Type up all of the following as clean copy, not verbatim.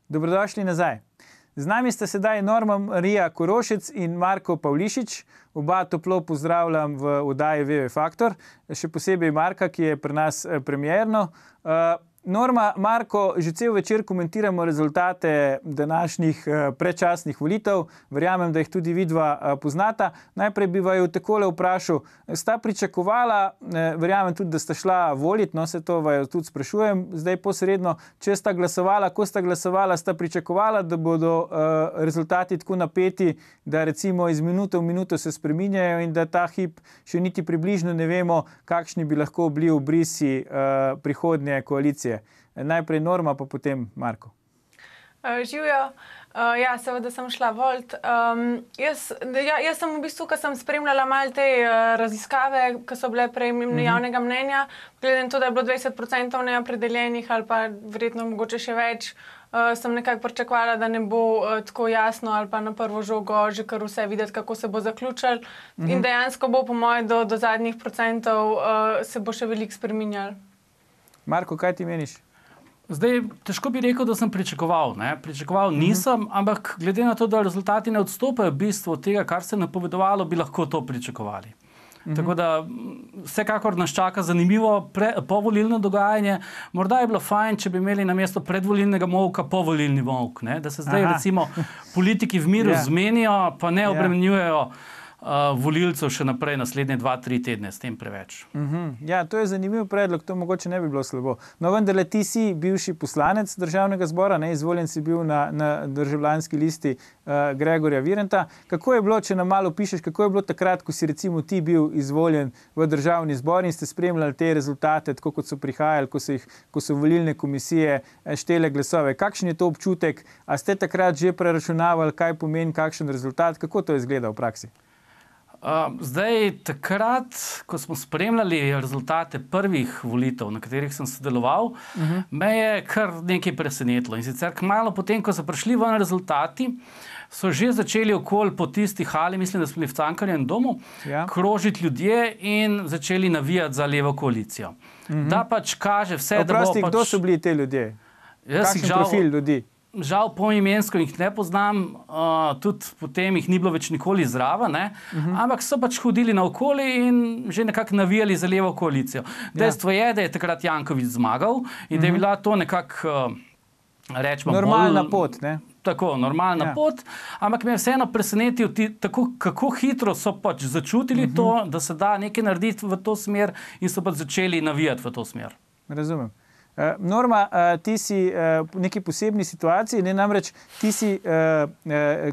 Dobrodošli nazaj. Z nami sta sedaj Norma Marija Korošec in Marko Pavlišič. Oba toplo pozdravljam v oddaji VV Faktor, še posebej Marka, ki je pri nas premierno. Norma, Marko, že cel večer komentiramo rezultate današnjih predčasnih volitev. Verjamem, da jih tudi vidva poznata. Najprej bi vaju takole vprašal, sta pričakovala, verjamem tudi, da sta šla volit, no se to vaju tudi sprašujem, zdaj posredno, če sta glasovala, ko sta glasovala, sta pričakovala, da bodo rezultati tako napeti, da recimo iz minute v minuto se spreminjajo in da ta hip še niti približno ne vemo, kakšni bi lahko bili obrisi prihodnje koalicije. Najprej Norma, pa potem Marko. Živjo. Ja, seveda sem šla volit. Jaz sem v bistvu, ko sem spremljala malo te raziskave, ki so bile prej javnega mnenja, glede na to, da je bilo 20% neopredeljenih ali pa verjetno mogoče še več, sem nekako pričakovala, da ne bo tako jasno ali pa na prvo žogo že kar vse videti, kako se bo zaključilo. In dejansko bo po moje do zadnjih procentov se bo še veliko spreminjalo. Marko, kaj ti meniš? Zdaj, težko bi rekel, da sem pričakoval. Pričakoval nisem, ampak glede na to, da rezultati ne odstopajo v bistvu od tega, kar se je napovedovalo, bi lahko to pričakovali. Tako da vsekakor nas čaka zanimivo povolilno dogajanje. Morda je bilo fajn, če bi imeli namesto predvolilnega molka povolilni molk. Da se zdaj recimo politiki v miru zmenijo, pa ne obremenjujejo volilcev še naprej naslednje 2-3 tedne, s tem preveč. Ja, to je zanimiv predlog, to mogoče ne bi bilo slabo. No, vendarle ti si bivši poslanec Državnega zbora, izvoljen si bil na državljanski listi Gregorja Viranta. Kako je bilo, če nam malo pišeš, kako je bilo takrat, ko si recimo ti bil izvoljen v Državni zbor in ste spremljali te rezultate, tako kot so prihajali, ko so volilne komisije štele glasove? Kakšen je to občutek? A ste takrat že preračunavali, kaj pomeni kakšen rezultat? Kako to izgleda v praksi? Zdaj, takrat, ko smo spremljali rezultate prvih volitev, na katerih sem sodeloval, me je kar nekaj presenetilo. In sicer kmalu potem, ko so prišli ven rezultati, so že začeli okoli po tisti hali, mislim, da smo bili v Cankarjevem domu, krožiti ljudje in začeli navijati za levo koalicijo. Da pač kaže vse, da bo pač... Oprosti, kdo so bili te ljudje? Kakšen profil ljudi? Žal poimensko jih ne poznam, tudi potem jih ni bilo več nikoli zraven, ampak so pač hodili naokoli in že nekako navijali za levo koalicijo. Dejstvo je, da je takrat Janković zmagal in da je bila to nekako, rečemo, normalna pot, ne? Tako, normalna pot, ampak me je vseeno presenetil, kako hitro so pač začutili to, da se da nekaj narediti v to smer in so pač začeli navijati v to smer. Razumem. Norma, ti si v neki posebni situaciji, namreč ti si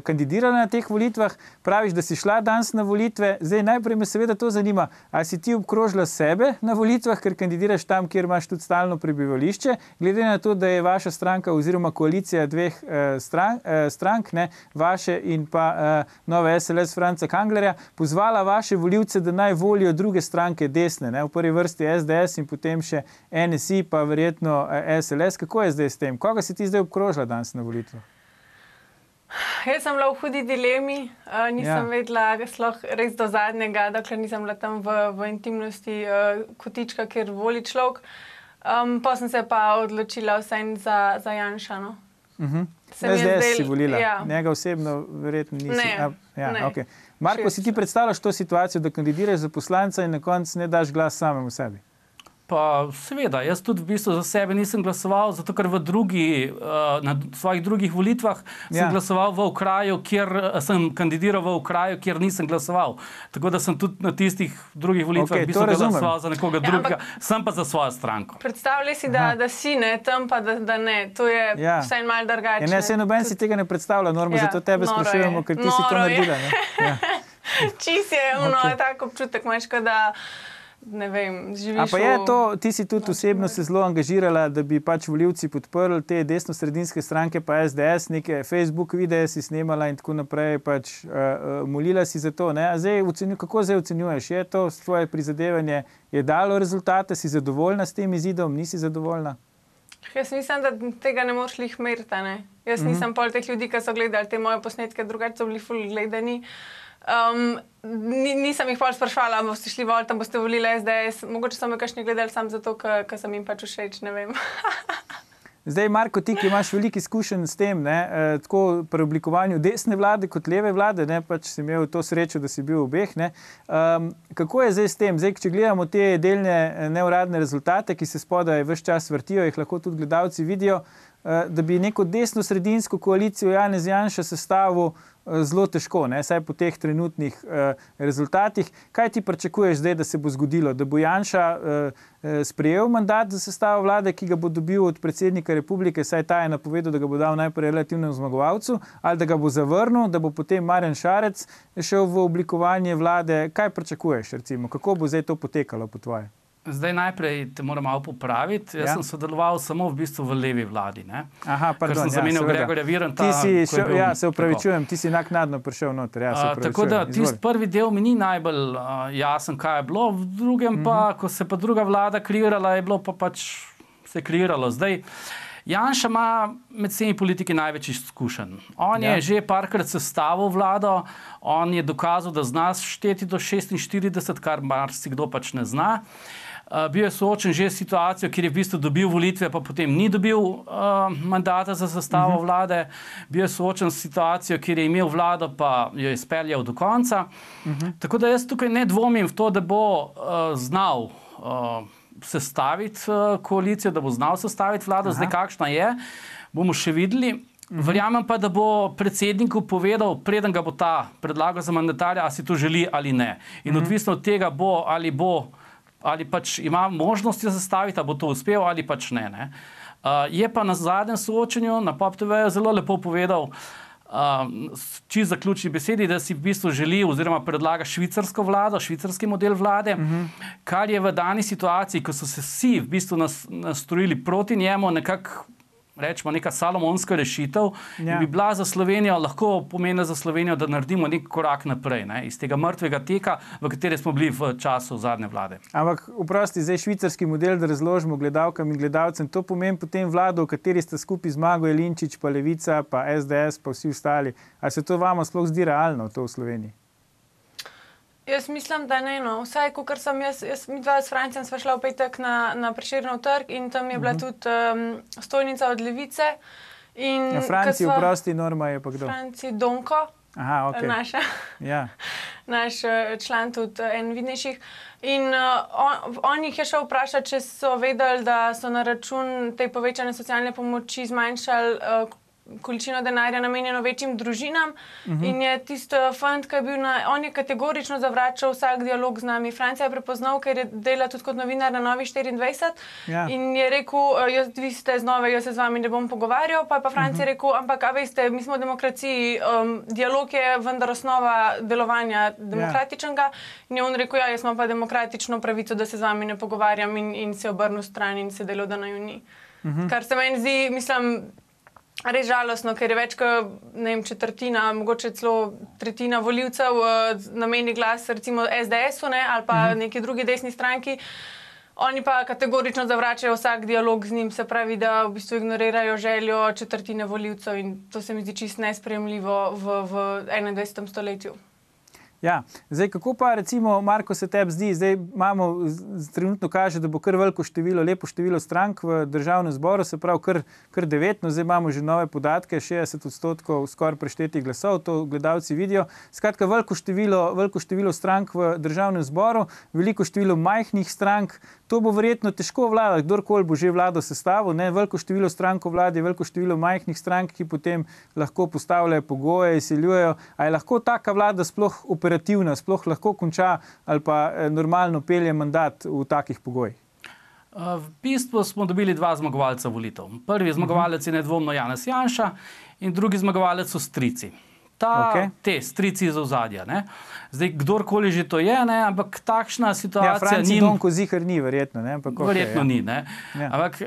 kandidirala na teh volitvah, praviš, da si šla danes na volitve, zdaj najprej me seveda to zanima, ali si ti obkrožila sebe na volitvah, ker kandidiraš tam, kjer imaš tudi stalno prebivališče, glede na to, da je vaša stranka oziroma koalicija dveh strank, vaše in pa nove SLS Franca Kanglerja, pozvala vaše volivce, da naj volijo druge stranke desne, v prvi vrsti SDS in potem še NSI, pa verjetno SLS. Kako je zdaj s tem? Koga si ti zdaj obkrožila danes na volitvah? Jaz sem bila v hudi dilemi, nisem vedela sploh res do zadnjega, dokler nisem bila tam v intimnosti kotička, kjer voli človek. Pa sem se pa odločila vseeno za Janša. SDS si volila, njega osebno verjetno nisi. Ne. Marko, si ti predstavljaš to situacijo, da kandidiraš za poslanca in na koncu ne daš glas samemu sebi? Pa seveda, jaz tudi v bistvu za sebe nisem glasoval, zato ker na svojih drugih volitvah sem glasoval v okraju, sem kandidiral v okraju, kjer nisem glasoval. Tako da sem tudi na tistih drugih volitvah v bistvu glasoval za nekoga drugega, sem pa za svojo stranko. Predstavljaj si, da si tam pa da ne. To je vsaj malo drugače. Ne, saj noben si tega ne predstavlja, Norma, zato tebe sprašujemo, ker ti si to naredila. Čist je tako občutek, manjško, da ne vem, živiš. A pa je to, ti si tudi osebno se zelo angažirala, da bi pač volivci podprli te desno-sredinske stranke, pa SDS, neke Facebook videe si snemala in tako naprej, pač molila si za to, ne? A zdaj, kako zdaj ocenjuješ? Je to tvoje prizadevanje, je dalo rezultate, si zadovoljna s tem izidom, nisi zadovoljna? Jaz mislim, da tega ne moreš lih meriti, ne? Jaz nisem pol teh ljudi, ki so gledali te moje posnetke, drugače so bili ful gledani. Nisem jih pol sprašvala, boste šli volit, tam boste volili SDS, mogoče so me kakšni gledali samo zato, ker sem jim pač všeč, ne vem. Zdaj, Marko, ti, ki imaš veliko izkušenj s tem, tako pri oblikovanju desne vlade kot leve vlade, pač si imel to srečo, da si bil v obeh. Kako je zdaj s tem? Zdaj, če gledamo te delne neuradne rezultate, ki se spodaj ves čas vrtijo, jih lahko tudi gledalci vidijo, da bi neko desno-sredinsko koalicijo Janez Janša sestavil zelo težko, saj po teh trenutnih rezultatih. Kaj ti pričakuješ zdaj, da se bo zgodilo? Da bo Janša sprejel mandat za sestavo vlade, ki ga bo dobil od predsednika republike, saj ta je napovedal, da ga bo dal najprej relativnemu zmagovalcu, ali da ga bo zavrnil, da bo potem Marjan Šarec šel v oblikovanje vlade? Kaj pričakuješ, recimo? Kako bo zdaj to potekalo po tvoje? Zdaj najprej te moram malo popraviti. Jaz sem sodeloval samo v bistvu v levi vladi. Aha, pardon. Ker sem zamenjal Gregorja Viranta. Se upravičujem, ti si naknadno prišel noter. Tako da tisti prvi del mi ni najbolj jasen, kaj je bilo, v drugem pa, ko se pa druga vlada kreirala, je bilo pa pač se kreiralo. Zdaj, Janša ima med vsemi politiki največ izkušenj. On je že parkrat sestavil vlado, on je dokazal, da zna šteti do 46, kar marsikdo pač ne zna. Bil je soočen že s situacijo, kjer je v bistvu dobil volitve, pa potem ni dobil mandata za sestavo vlade. Bil je soočen s situacijo, kjer je imel vlado, pa jo je speljal do konca. Tako da jaz tukaj ne dvomim v to, da bo znal sestaviti koalicijo, da bo znal sestaviti vlado. Zdaj, kakšna je, bomo še videli. Verjamem pa, da bo predsedniku povedal, preden ga bo ta predlagal za mandatarja, ali si to želi ali ne. In odvisno od tega bo, ali pač ima možnosti zastaviti, ali bo to uspel ali pač ne. Je pa na zadnjem soočenju na Pop TV zelo lepo povedal, čisto zaključni besedi, da si v bistvu želi oziroma predlaga švicarsko vlado, švicarski model vlade, kar je v dani situaciji, ko so se vsi v bistvu nastrojili proti njemu, nekako rečemo neka salomonska rešitev, bi bila za Slovenijo, lahko pomeni za Slovenijo, da naredimo nek korak naprej, iz tega mrtvega teka, v kateri smo bili v času zadnje vlade. Ampak, oprosti, zdaj švicarski model, da razložimo gledalkam in gledalcem, to pomeni potem vlado, v kateri sta skupaj Zmago Jelinčič, pa Levica, pa SDS, pa vsi ostali. A se to vama sploh zdi realno, to v Sloveniji? Jaz mislim, da ne. Vsaj, kot sem mi dva s Francijem sva šla v petek na Prešernov trg in tam je bila tudi stojnica od Levice. Franci, oprosti, Norma je pa kdo? Franci Donko, naš član tudi en vidnejših. In on jih je šel vprašati, če so vedeli, da so na račun te povečane socialne pomoči zmanjšali količino denarja namenjeno večjim družinam in je tisto fant, ki je bil on je kategorično zavračal vsak dialog z nami. Francija je prepoznal, ker je delal tudi kot novinar na Novi 24 in je rekel, vi ste z Nove, jaz se z vami ne bom pogovarjal, pa Francija je rekel, ampak a veste, mi smo v demokraciji, dialog je vendar osnova delovanja demokratičnega in je on rekel, jaz imam pa demokratično pravico, da se z vami ne pogovarjam in se obrnil stran in se delal, da naju ni. Kar se meni zdi, mislim, res žalostno, ker je več kot, ne vem, četrtina, mogoče celo tretjina volivcev nameni glas recimo SDS-u, ali pa neki drugi desni stranki. Oni pa kategorično zavračajo vsak dialog z njim, se pravi, da v bistvu ignorirajo željo četrtine volivcev in to se mi zdi čisto nesprejemljivo v 21. stoletju. Ja, zdaj kako pa recimo, Marko, se tebi zdi, zdaj imamo, trenutno kaže, da bo kar veliko število, lepo število strank v državnem zboru, se pravi kar 9, zdaj imamo že nove podatke, 60% skoraj preštetih glasov, to gledalci vidijo. Skratka, veliko število strank v državnem zboru, veliko število majhnih strank, to bo verjetno težko vladati, kdorkoli bo že vlado sestavil, veliko število strank v vladi, veliko število majhnih strank, ki potem lahko postavljajo pogoje, izsiljujejo. A je lahko taka vlada sploh operativna, sploh lahko konča ali pa normalno pelje mandat v takih pogojih? V bistvu smo dobili dva zmagovalca volitev. Prvi zmagovalec je nedvomno Janez Janša in drugi zmagovalec so strici. Te strici iz ozadja. Zdaj, kdorkoli že to je, ampak takšna situacija Franci Donko ziher ni, verjetno. Verjetno ni. Ampak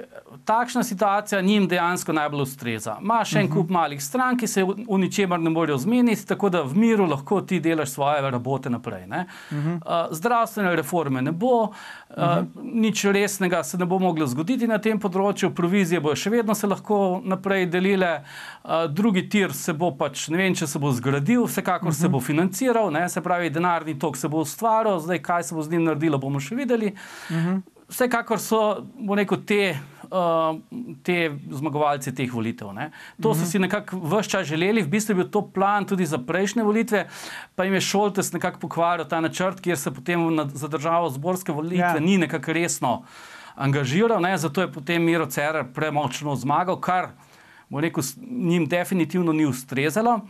takšna situacija njim dejansko najbolj ustreza. Ima še en kup malih strank, ki se v ničemer ne morejo zmeniti, tako da v miru lahko ti delaš svoje rabote naprej. Zdravstvene reforme ne bo, nič resnega se ne bo moglo zgoditi na tem področju, provizije bojo še vedno se lahko naprej delile, drugi tir se bo pač, ne vem, če se bo zgradil, vsekakor se bo financiral, se pravi, denarni tok se bo ustvaril, zdaj kaj se bo z njim naredilo, bomo še videli. Vsekakor so, bo rekel, te te zmagovalci teh volitev. Ne. To so si nekako ves čas želeli, v bistvu je bil to plan tudi za prejšnje volitve, pa jim je Šoltes nekako pokvaril ta načrt, kjer se potem za državozborske volitve ni nekako resno angažiral, ne. Zato je potem Miro Cerar premočno zmagal, kar njim definitivno ni ustrezalo.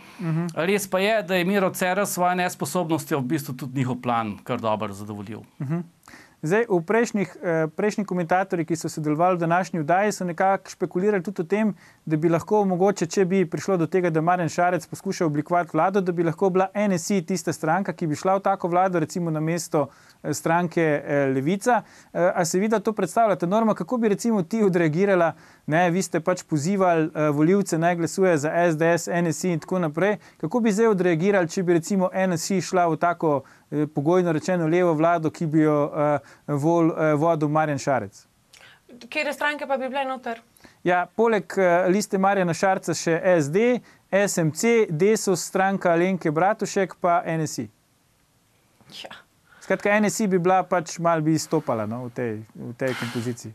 Res pa je, da je Miro Cerar s svojo nesposobnostjo v bistvu tudi njihov plan kar dobro zadovoljil. Zdaj, prejšnji komentatorji, ki so sodelovali v današnji vdaji, so nekako špekulirali tudi o tem, da bi lahko mogoče, če bi prišlo do tega, da Marjan Šarec poskuša oblikovati vlado, da bi lahko bila NSI tista stranka, ki bi šla v tako vlado, recimo na mesto stranke Levica. A se vidi, da to predstavljate? Norma, kako bi recimo ti odreagirala? Ne, vi ste pač pozivali volivce, naj glasuje za SDS, NSI in tako naprej. Kako bi zdaj odreagirali, če bi recimo NSI šla v tako pogojno rečeno levo vlado, ki bi jo vodil Marjan Šarec? Kere stranke pa bi bile noter? Ja, poleg liste Marjana Šarca še SD, SMC, Desus, stranka Alenke Bratušek pa NSI. Ja. Skratka, NSI bi bila pač malo bi izstopala v tej kompoziciji.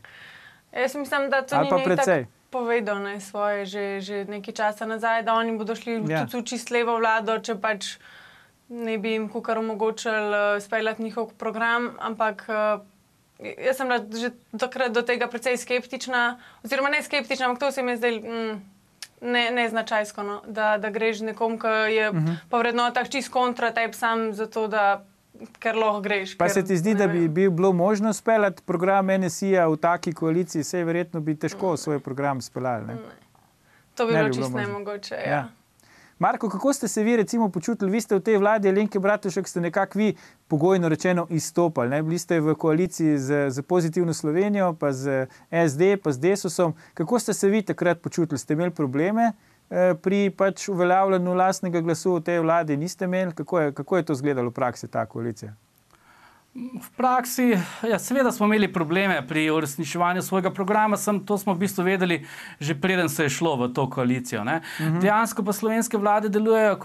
Jaz mislim, da to ni tako povedal svoje že nekaj časa nazaj, da oni bodo šli tudi v čist levo vlado, če pač ne bi jim kukar omogočili speljati njihov program, ampak jaz sem bila že takrat do tega precej skeptična, oziroma ne skeptična, ampak to se mi je zdaj neznačajsko, no, da greš nekom, ki je po vrednotah čist kontra tebi sam zato, da ker lahko greš. Pa se ti zdi, da bi bilo možno speljati program NSI-ja v taki koaliciji? Sej verjetno bi težko svoj program speljali. Ne? To bi bilo čisto nemogoče, ja. Marko, kako ste se vi recimo počutili? Vi ste v tej vladi Alenke Bratušek, ste nekako vi pogojno rečeno izstopali. Ne? Bili ste v koaliciji z Pozitivno Slovenijo, pa z SD, pa z Desusom. Kako ste se vi takrat počutili? Ste imeli probleme pri pač uveljavljanju lastnega glasu v tej vladi? Niste imeli? Kako je to izgledalo v praksi, ta koalicija? V praksi, ja, seveda smo imeli probleme pri uresničevanju svojega programa, to smo v bistvu vedeli, že preden se je šlo v to koalicijo. Ne. Dejansko pa slovenske vlade delujejo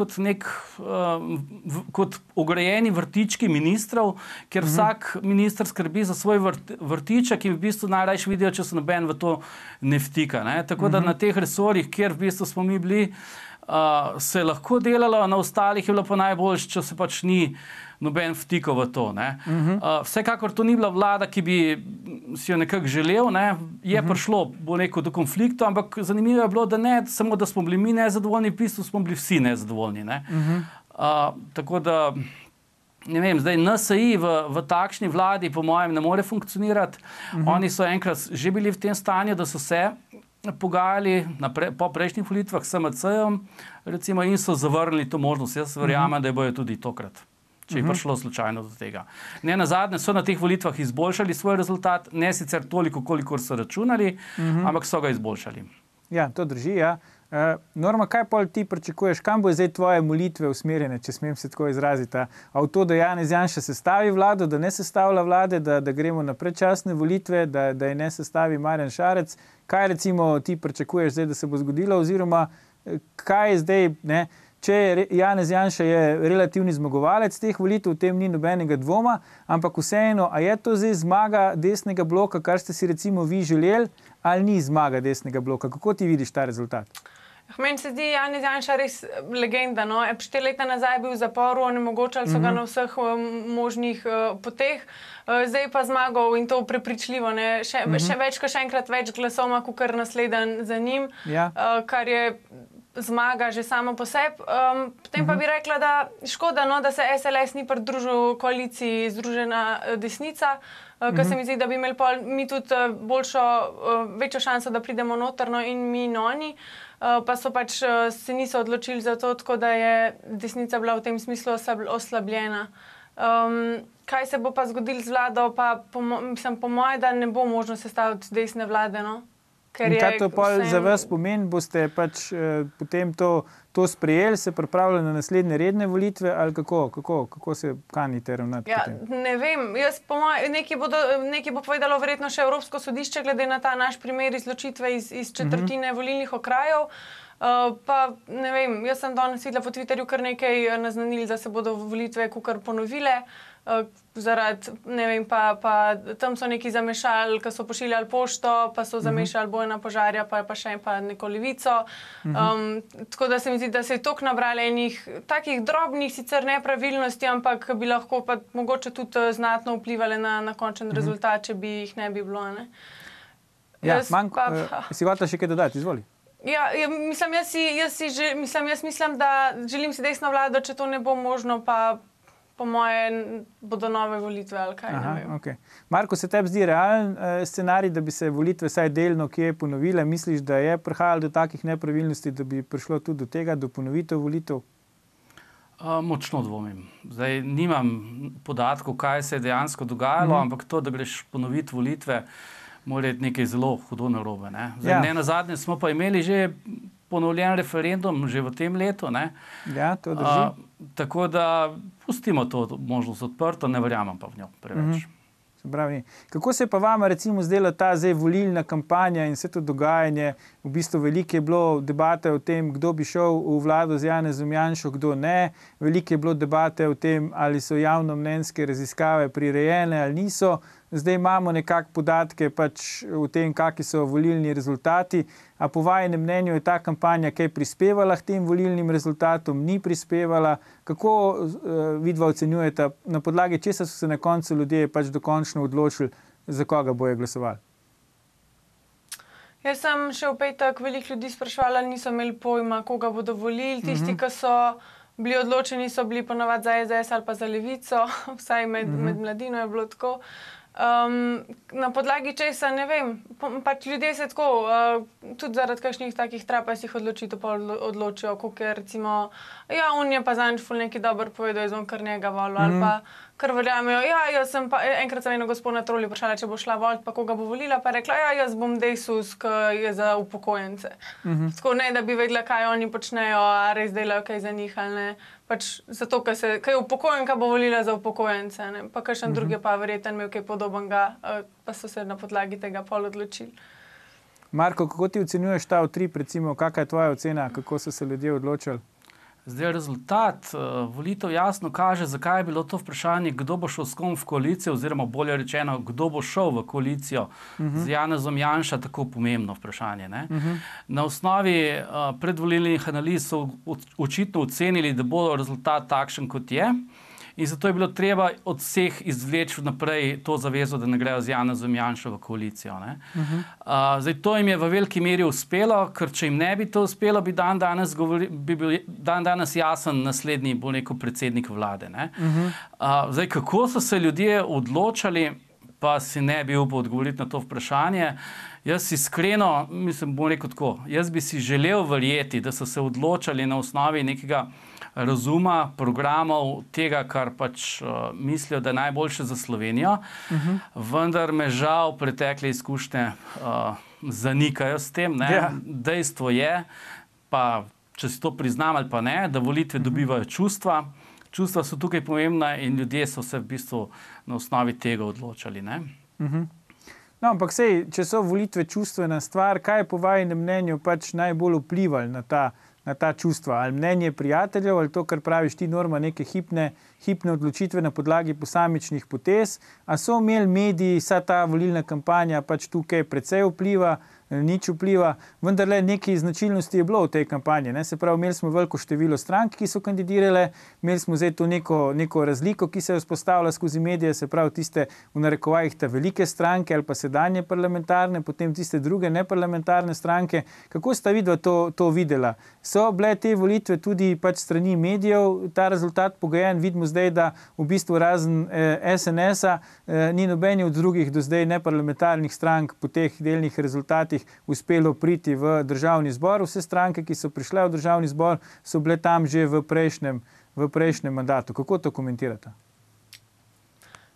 kot ograjeni vrtički ministrov, kjer vsak minister skrbi za svoj vrtiček in v bistvu najrajši vidijo, če se noben v to ne vtika. Ne. Tako da na teh resorjih, kjer v bistvu smo mi bili, se je lahko delalo, na ostalih je bilo pa najboljše, če se pač ni noben vtikal v to. Ne. Vsekakor to ni bila vlada, ki bi si jo nekako želel. Ne. Je prišlo, do konflikta, ampak zanimivo je bilo, da ne samo, da smo bili mi nezadovoljni, v bistvu smo bili vsi nezadovoljni. Ne. Tako da, ne vem, zdaj NSI v takšni vladi po mojem ne more funkcionirati. Oni so enkrat že bili v tem stanju, da so se pogajali po prejšnjih volitvah s SMC-jem recimo in so zavrnili to možnost. Jaz verjamem, da bojo tudi tokrat, če je prišlo slučajno do tega. Ne nazadnje so na teh volitvah izboljšali svoj rezultat, ne sicer toliko, kolikor so računali, ampak so ga izboljšali. Ja, to drži, ja. Norma, kaj pol ti pričakuješ? Kam bo zdaj tvoje molitve usmerjene, če smem se tako izraziti? A v to, da Janez Janša sestavi vlado, da ne sestavlja vlade, da gremo na predčasne volitve, da je ne sestavi Marjan Šarec? Kaj recimo ti pričakuješ zdaj, da se bo zgodilo? Oziroma, kaj je zdaj, ne? Če Janez Janša je relativni zmagovalec teh volitev, v tem ni nobenega dvoma, ampak vseeno, a je to zdaj zmaga desnega bloka, kar ste si recimo vi želeli, ali ni zmaga desnega bloka? Kako ti vidiš ta rezultat? Meni se zdi Janez Janša res legenda. No? 4 leta nazaj je bil v zaporu, onemogočali so ga na vseh možnih poteh, zdaj pa zmagal in to prepričljivo. Še enkrat več glasov ima kakor naslednji za njim, kar je zmaga že samo po sebi. Potem pa bi rekla, da škoda, no, da se SLS ni pridružil koaliciji Združena desnica, ker se mi zdi, da bi imeli mi tudi večjo šanso, da pridemo notrno in mi in oni. Pa so pač se niso odločili za to, tako da je desnica bila v tem smislu oslabljena. Kaj se bo pa zgodilo z vlado, pa po moje, da ne bo možno sestaviti desne vlade, no? In kaj to pol za vas pomeni? Boste pač potem to sprejeli, se pripravljali na naslednje redne volitve ali kako se kanite ravnati? Ja, ne vem. Jaz po moje, nekaj bo povedalo verjetno še Evropsko sodišče glede na ta naš primer izločitve iz četrtine volilnih okrajev. Pa ne vem, jaz sem danes videla po Twitterju kar nekaj naznanili, da se bodo volitve kukar ponovile. Zaradi, ne vem, pa tam so neki zamešali, ko so pošiljali pošto, pa so zamešali Bojana Požarja, pa še neko Levico. Tako da se mi zdi, da se je toliko nabralo enih takih drobnih sicer nepravilnosti, ampak bi lahko pa mogoče tudi znatno vplivali na končen rezultat, če bi jih ne bi bilo. Ne? Ja, Manko, si hotela še kaj dodati, izvoli. Ja, mislim, da želim si desno vlado, če to ne bo možno, pa po moje bodo nove volitve ali kaj. Okay. Marko, se tebi zdi realen scenarij, da bi se volitve vsaj delno kje ponovile? Misliš, da je prihajalo do takih nepravilnosti, da bi prišlo tudi do tega, do ponovitev volitev? Močno dvomim. Zdaj nimam podatkov, kaj se je dejansko dogajalo, ampak to, da greš ponoviti volitve, mora biti nekaj zelo hudo narobe. Ne nazadnje smo pa imeli že ponovljen referendum že v tem letu. Ne? Ja, to drži. Tako da pustimo to možnost odprto, ne verjamem pa v njo preveč. Kako se je pa vama recimo zdela ta zdaj volilna kampanja in vse to dogajanje? V bistvu veliko je bilo debate o tem, kdo bi šel v vlado z Janezom Janšo, kdo ne. Veliko je bilo debate o tem, ali so javnomnenjske raziskave prirejene ali niso. Zdaj imamo nekako podatke pač o tem, kakšni so volilni rezultati. A po vajenem mnenju je ta kampanja kaj prispevala k tem volilnim rezultatom, ni prispevala? Kako vidva ocenjujete, na podlagi česa so se na koncu ljudje pač dokončno odločili, za koga bojo glasovali? Jaz sem še v petek veliko ljudi spraševala, niso imeli pojma, koga bodo volili. Tisti, ki so bili odločeni, so bili ponovadi za SDS ali pa za Levico, vsaj med mladino je bilo tako. Na podlagi česa, ne vem, pač ljudje se tako, tudi zaradi kakšnih takih trapastih odločitev pa odločijo, koliko je recimo, ja, on je pa zanj ful nekaj dobro povedal, jaz bom kar njega volil, ali pa kar verjamejo, ja, jaz sem pa, enkrat sem eno gospod na troli vprašala, če bo šla volit, pa koga bo volila, pa rekla, ja, jaz bom Desus, ki je za upokojence. Tako ne, da bi vedela, kaj oni počnejo, a res delajo kaj za njih, ali ne. Pač zato, ker je upokojenka bo volila za upokojence, ne? Pa kakšen drugi pa verjetno imel kaj podobnega, pa so se na podlagi tega pol odločili. Marko, kako ti ocenjuješ ta utrip, recimo, kakšna je tvoja ocena, kako so se ljudje odločili? Zdaj, rezultat volitev jasno kaže, zakaj je bilo to vprašanje, kdo bo šel s kom v koalicijo, oziroma bolje rečeno, kdo bo šel v koalicijo z Janezom Janša, tako pomembno vprašanje. Ne? Na osnovi predvolilnih analiz so očitno ocenili, da bo rezultat takšen, kot je. In zato je bilo treba od vseh izvleči naprej to zavezo, da ne grejo z Janezom Janšo v koalicijo. Zdaj, to jim je v veliki meri uspelo, ker če jim ne bi to uspelo, bi bil dan danes jasen naslednji, bo rekel, predsednik vlade. Zdaj, kako so se ljudje odločali, pa si ne bi upal odgovoriti na to vprašanje. Jaz iskreno, bom rekel tako, jaz bi si želel verjeti, da so se odločali na osnovi nekega razuma, programov, tega, kar pač mislijo, da je najboljše za Slovenijo, vendar me žal pretekle izkušnje zanikajo s tem. Dejstvo je, pa če si to priznam ali pa ne, da volitve dobivajo čustva. Čustva so tukaj pomembna in ljudje so se v bistvu na osnovi tega odločali. No, ampak sej, če so volitve čustvena stvar, kaj je po vajenem mnenju pač najbolj vplivalo na ta čustva? Ali mnenje prijateljev, ali to, kar praviš ti, Norma, neke hipne odločitve na podlagi posamičnih potez? A so imeli mediji, vsa ta volilna kampanja pač tukaj precej vpliva, nič vpliva, vendar le nekaj značilnosti je bilo v tej kampanji. Se pravi, imeli smo veliko število strank, ki so kandidirale, imeli smo zdaj to neko razliko, ki se je vzpostavila skozi medije, se pravi tiste v narekovajih te velike stranke ali pa sedanje parlamentarne, potem tiste druge neparlamentarne stranke. Kako sta vidva to videla? So bile te volitve tudi pač strani medijev, ta rezultat pogojen? Vidimo zdaj, da v bistvu razen SNS-a ni nobeni od drugih do zdaj neparlamentarnih strank po teh delnih rezultatih uspelo priti v državni zbor. Vse stranke, ki so prišle v državni zbor, so bile tam že v prejšnjem mandatu. Kako to komentirate?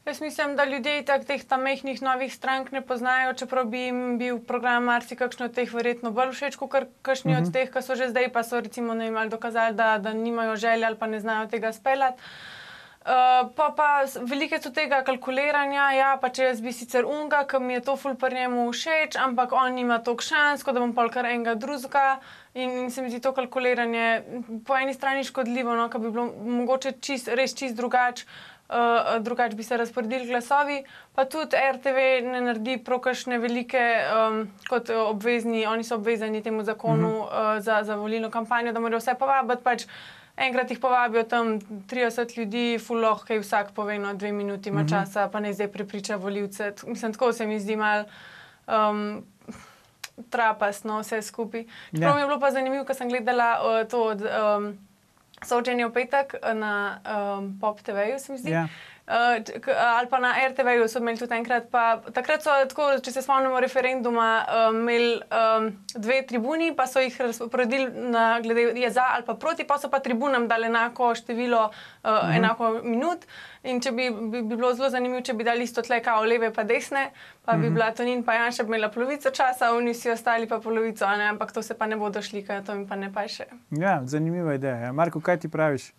Jaz mislim, da ljudje teh majhnih novih strank ne poznajo, čeprav bi jim bil program marsikakšno od teh verjetno bolj všeč, kot kakšni od teh, ki so že zdaj, pa so recimo ne imeli dokazali, da nimajo želje ali pa ne znajo tega speljati. Pa veliko je tu tega kalkuliranja, ja, pa če jaz bi sicer unga, ki mi je to ful pri njemu všeč, ampak on nima toliko šans, kot da bom pol kar enega drugega in se mi zdi to kalkuliranje po eni strani škodljivo, no, ker bi bilo mogoče res čist drugače bi se razporedili glasovi, pa tudi RTV ne naredi prav kakšne velike kot obvezni, oni so obvezani temu zakonu za volilno kampanjo, da morajo vse povabiti, pač enkrat jih povabijo tam 30 ljudi, ful lahko vsak pove 2 minuti ima časa, pa ne zdaj prepriča volivce. Mislim, tako se mi zdi malo trapastno vse skupaj. Čeprav mi je bilo pa zanimivo, ko sem gledala to od Soočenje v petek na Pop TV-ju, se mi zdi. Ali pa na RTV-ju so imeli tudi enkrat. Takrat so, tako, če se spomnimo referenduma, imeli 2 tribuni, pa so jih razporedili glede za ali pa proti, pa so pa tribunam dali enako število, enako minut. In če bi bilo zelo zanimivo, če bi dali isto tle kao leve pa desne, pa bi bila Tonin pa Janša imela polovico časa, oni vsi ostali pa polovico, ne? Ampak to se pa ne bodo šli, ker to mi pa ne paše. Ja, zanimiva ideja. Marko, kaj ti praviš?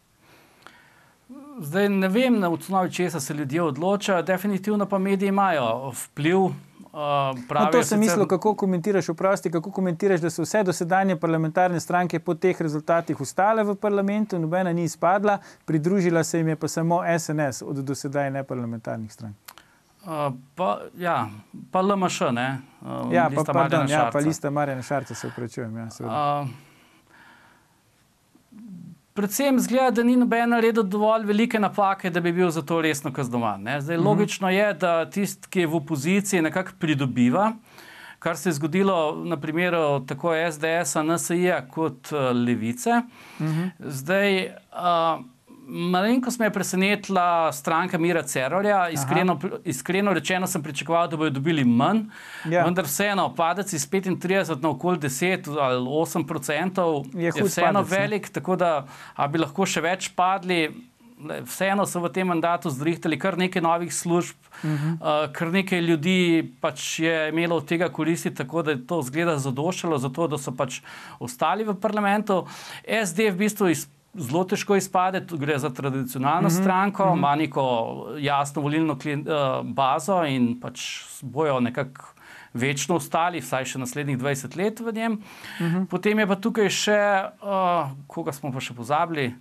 Zdaj ne vem, na osnovi česa se ljudje odločajo, definitivno pa mediji imajo vpliv. To sem mislil, kako komentiraš, kako komentiraš, da so vse dosedanje parlamentarne stranke po teh rezultatih ostale v parlamentu, nobena ni izpadla, pridružila se jim je pa samo SNS od dosedaj neparlamentarnih strank. Pa LMŠ, ne? Pa Lista Marjana Šarca, se opravičujem. Predvsem zgleda, da ni noben naredil dovolj velike napake, da bi bil za to resno kaznovan. Zdaj, logično je, da tisti, ki je v opoziciji, nekako pridobiva, kar se je zgodilo na primeru tako SDS-a, NSI-ja kot Levice. Zdaj, malenkost me je presenetila stranka Mira Cerarja. Iskreno rečeno sem pričakoval, da bodo dobili manj, vendar vseeno padec iz 35 na okoli 10 ali 8% je vseeno velik, tako da bi lahko še več padli. Vseeno so v tem mandatu zrihtali kar nekaj novih služb, kar nekaj ljudi pač je imelo od tega koristi, tako da je to zgleda zadoščalo za to, da so pač ostali v parlamentu. SD v bistvu zelo težko izpade, gre za tradicionalno stranko, ima neko jasno volilno bazo in pač bojo nekako večno ostali, vsaj še naslednjih 20 let v njem. Potem je pa tukaj še, koga smo pa še pozabili?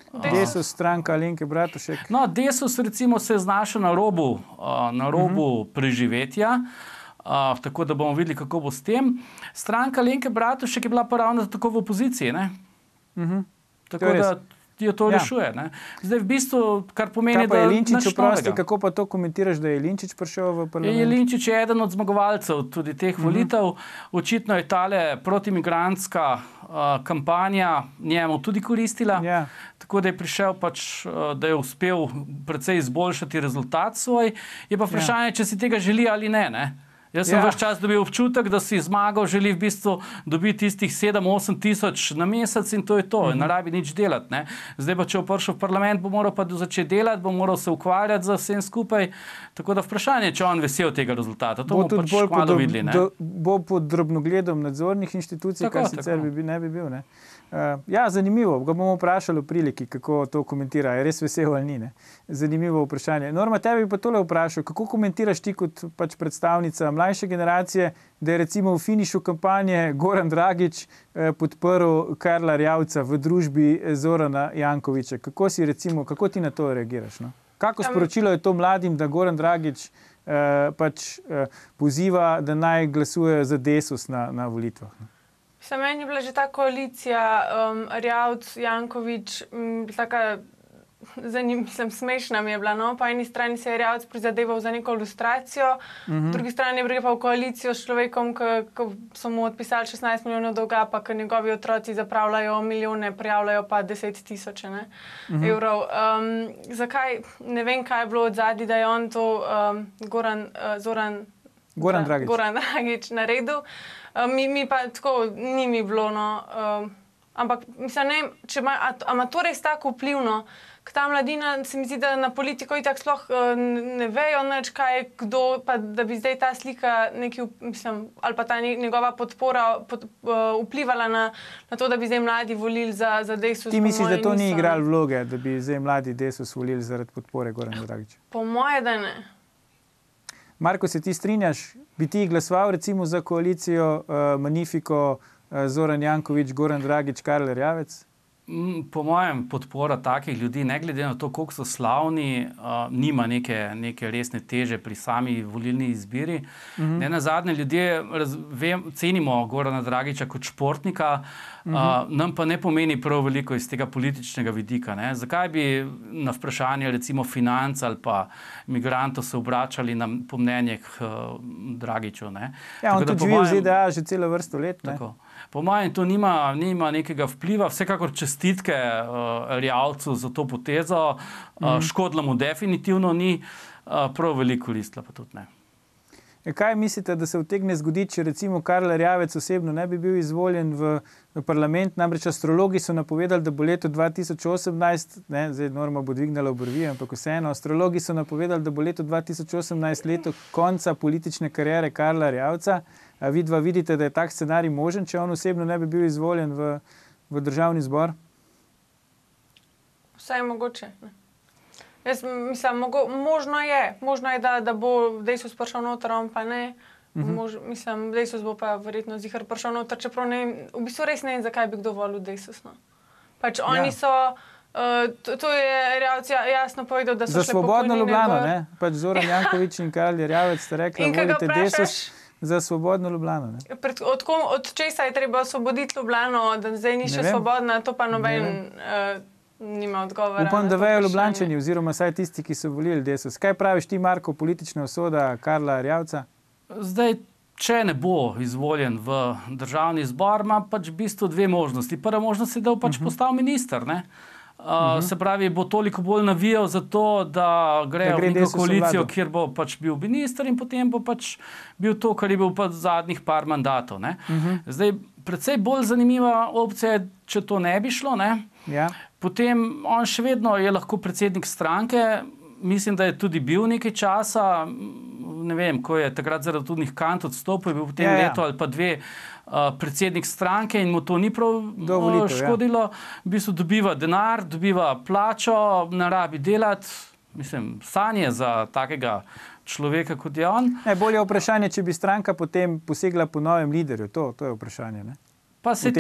Desus, stranka Alenke Bratušek. No, Desus recimo se je znašel na robu preživetja, tako da bomo videli, kako bo s tem. Stranka Alenke Bratušek je bila pa ravno tako v opoziciji, ne? Tako da jo to rešuje. Zdaj v bistvu, kar pomeni, da je nič novega. Kako pa to komentiraš, da je Jelinčič prišel v parlament? Jelinčič je eden od zmagovalcev tudi teh volitev. Očitno je tale protimigrantska kampanja njemu tudi koristila. Tako da je prišel pač, da je uspel precej izboljšati rezultat svoj. Je pa vprašanje, če si tega želi ali ne. Jaz sem ves čas dobil občutek, da si zmagal, želi v bistvu dobiti tistih 7-8 tisoč na mesec in to je to. Ne rabi nič delati. Zdaj pa, če bo prišel v parlament, bo moral pa začeti delati, bo moral se ukvarjati za vsem skupaj. Tako da vprašanje, če on vesel tega rezultata. To bomo pač kmalu videli. Bo pod drobnogledom nadzornih inštitucij, kar sicer ne bi bil. Zanimivo. Ga bomo vprašali v priliki, kako to komentira. Je res vesel ali ni? Zanimivo vprašanje. Norma, tebi bi pa tole vprašal. Kako komentiraš ti kot pač predstavnica mlajše generacije, da je recimo v finišu kampanje Goran Dragič podprl Karla Erjavca v družbi Zorana Jankovića? Kako ti na to reagiraš? Kako sporočilo je to mladim, da Goran Dragič poziva, da naj glasujejo za Desus na volitvah? Meni je bila že ta koalicija Erjavc, Janković, taka smešna mi je bila. Po eni strani se je Erjavc prizadeval za neko ilustracijo, po drugi strani je pa v koalicijo s človekom, ki so mu odpisali 16 milijonov dolga, pa ki njegovi otroci zapravljajo milijone, prijavljajo pa 10 tisoč evrov. Zakaj? Ne vem, kaj je bilo od zadnji, da je on to Goran Dragič naredil. Mi pa tako ni mi bilo, Ampak mislim, ne, če ima to res tako vplivno, k ta mladina se mi zdi, da na politiko itak sploh ne vejo nič, kaj, kdo, pa da bi zdaj ta slika neki, mislim, ali pa ta njegova podpora vplivala na to, da bi zdaj mladi volili za Desus. Ti misliš, da to ni igralo vloge, da bi zdaj mladi Desus volili zaradi podpore Gorana Dragića? Po moje, da ne. Marko, se ti strinjaš? Bi ti glasoval recimo za koalicijo Magnifico, Zoran Janković, Goran Dragić, Karl Erjavec? Po mojem, podpora takih ljudi, ne glede na to, koliko so slavni, nima neke resne teže pri sami volilni izbiri. Ne nazadnje, ljudje cenimo Gorana Dragića kot športnika, nam pa ne pomeni prav veliko iz tega političnega vidika. Ne? Zakaj bi na vprašanje recimo financ ali pa migrantov se obračali po mnenje k Dragiću? Ne? Ja, on tudi živi v ZDA že celo vrsto let. Ne? Tako. Po mojem, to nima nekega vpliva, vsekakor čestitke Erjavcu za to potezo, škodila mu definitivno ni, prav veliko koristila pa tudi ne. Kaj mislite, da se utegne zgoditi, če recimo Karl Erjavec osebno ne bi bil izvoljen v parlament? Namreč astrologi so napovedali, da bo leto 2018, zdaj Norma bo dvignila obrvi, ampak vseeno, astrologi so napovedali, da bo leto 2018 leto konca politične kariere Karla Erjavca. A vidva vidite, da je tak scenarij možen, če on osebno ne bi bil izvoljen v državni zbor? Vse je mogoče. Jaz mislim, možno je, da bo Desus prišel noter, on pa ne. Mislim, Desus bo pa verjetno zihar prišel noter, čeprav ne, v bistvu res ne vem, zakaj bi kdo volil Desus. No. Pač oni so, to je Erjavec jasno povedal, da so šle pokojnine. Za Svobodno Ljubljano, ne? Pač Zoran Janković in Karl Erjavec sta rekla, volite Desus. Za Svobodno Ljubljano. Ne? Od česa je treba osvoboditi Ljubljano, da zdaj ni še svobodna, to pa noben nima odgovora. Upam, da vejo Ljubljančani, oziroma saj tisti, ki so volili Desus. Kaj praviš ti, Marko, politična usoda Karla Erjavca? Zdaj, če ne bo izvoljen v državni zbor, ima pač v bistvu dve možnosti. Prva možnost je, da bo pač postal minister, ne? Se pravi, bo toliko bolj navijal za to, da gre v neko koalicijo, kjer bo pač bil minister in potem bo pač bil to, kar je bil pa zadnjih par mandatov. Ne? Zdaj, predvsej bolj zanimiva opcija je, če to ne bi šlo, ne? Ja. Potem on še vedno je lahko predsednik stranke, mislim, da je tudi bil nekaj časa, ne vem, ko je takrat zaradi tudnih kant odstopil, je bil potem leto ali pa dve predsednik stranke in mu to ni prav škodilo. V bistvu dobiva denar, dobiva plačo, ne rabi delati. Mislim, sanje za takega človeka, kot je on. Bolje vprašanje, če bi stranka potem posegla po novem liderju. To je vprašanje, ne? Pa se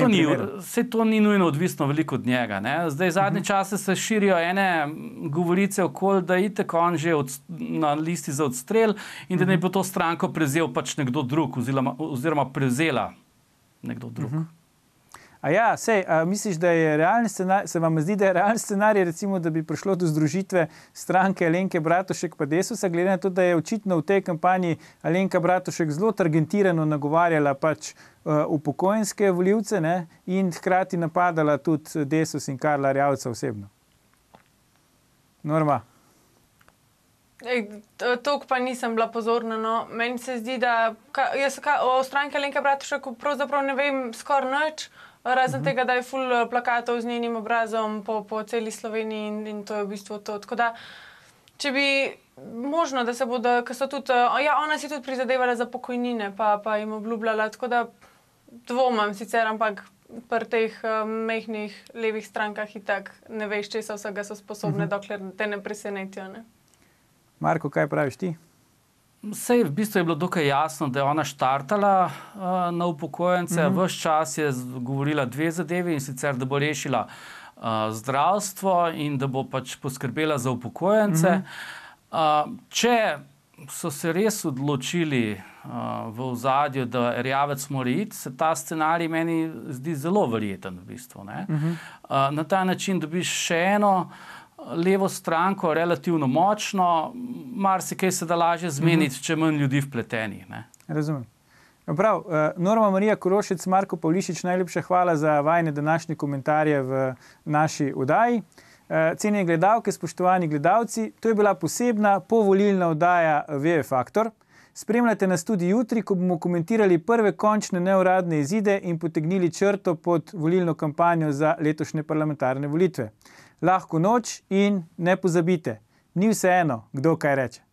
to ni nujno odvisno veliko od njega. Ne? Zdaj, zadnje čase se širijo ene govorice okoli, da je itak on že na listi za odstrel in da naj bo to stranko prevzel pač nekdo drug oziroma prevzela nekdo drug. A ja, misliš, da je realni scenarij, se vam zdi, da je realni scenarij, recimo, da bi prišlo do združitve stranke Alenke Bratušek pa Desusa, glede na to, da je očitno v tej kampanji Alenka Bratušek zelo targetirano nagovarjala pač upokojenske volivce, ne, in hkrati napadala tudi Desus in Karla Erjavca osebno. Norma? Toliko pa nisem bila pozorna. No. Meni se zdi, da jaz o stranki Alenke Bratušek pravzaprav ne vem skoraj nič, razen tega, da je ful plakatov z njenim obrazom po celi Sloveniji in to je v bistvu to. Tako da, če bi možno, da se bodo, ker so tudi, ona si tudi prizadevala za pokojnine, pa jim obljubljala, tako da dvomam sicer, ampak pri teh mehnih levih strankah itak ne veš, česa vsega so sposobne, dokler te ne presenetijo. Ne? Marko, kaj praviš ti? Sej, v bistvu je bilo dokaj jasno, da je ona štartala na upokojence. Ves čas je govorila dve zadevi, in sicer, da bo rešila zdravstvo in da bo pač poskrbela za upokojence. Če so se res odločili v ozadju, da Erjavec mora iti, se ta scenarij meni zdi zelo verjeten v bistvu. Ne? Na ta način dobiš še eno levo stranko, relativno močno, marsikaj se da lažje zmeniti, če manj ljudi vpletenih. Ne? Razumem. Prav, Norma Marija Korošec, Marko Pavlišič, najlepša hvala za vajine današnje komentarje v naši oddaji. Cenjeni gledalke, spoštovani gledalci, to je bila posebna povolilna oddaja VE Faktor. Spremljate nas tudi jutri, ko bomo komentirali prve končne neuradne izide in potegnili črto pod volilno kampanjo za letošnje parlamentarne volitve. Lahko noč in ne pozabite, ni vseeno, kdo kaj reče.